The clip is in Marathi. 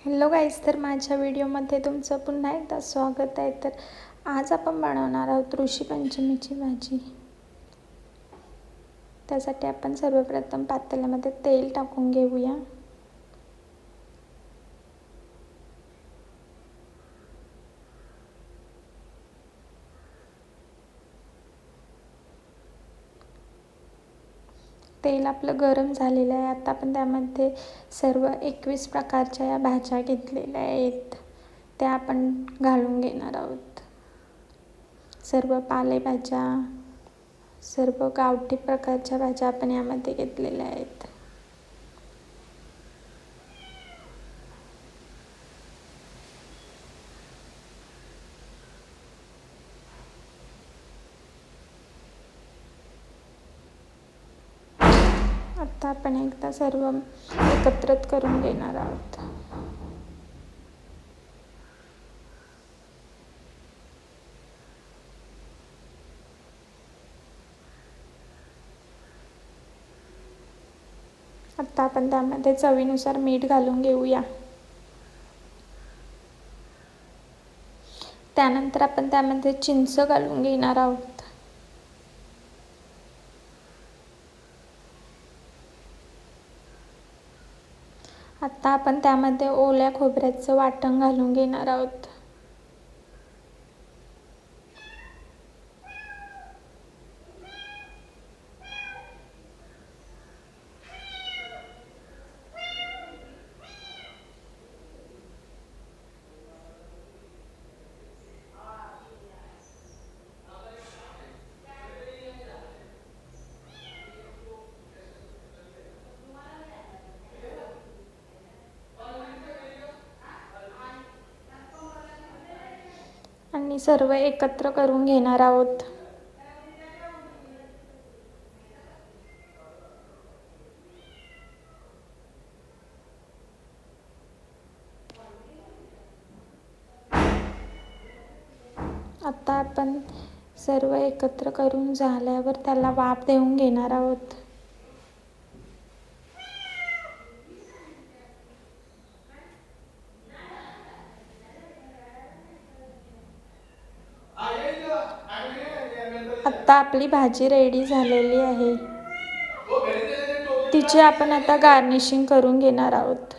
हॅलो गाईज, तर माझ्या व्हिडिओमध्ये तुमचं पुन्हा एकदा स्वागत आहे. तर आज आपण बनवणार आहोत ऋषीपंचमीची भाजी. त्यासाठी आपण सर्वप्रथम पातेल्यामध्ये तेल टाकून घेऊया. तेल आपलं गरम झालेलं आहे. आता आपण त्यामध्ये सर्व 21 प्रकारच्या या भाज्या घेतलेल्या आहेत, त्या आपण घालून घेणार आहोत. सर्व पालेभाज्या, सर्व गावठी प्रकारच्या भाज्या आपण यामध्ये घेतलेल्या आहेत. आता आपण एकदा सर्व एकत्रित करून घेणार आहोत. आता आपण त्यामध्ये चवीनुसार मीठ घालून घेऊया. त्यानंतर आपण त्यामध्ये चिंच घालून घेणार आहोत. आता आपण त्यामध्ये ओल्या खोबऱ्याचं वाटण घालून घेणार आहोत. आणि सर्व एकत्र करून घेणार आहोत. आता आपण सर्व एकत्र करून झाल्यावर त्याला वाफ देऊन घेणार आहोत. आता आपली भाजी रेडी झालेली आहे. तिची आपण आता गार्निशिंग करून घेणार आहोत.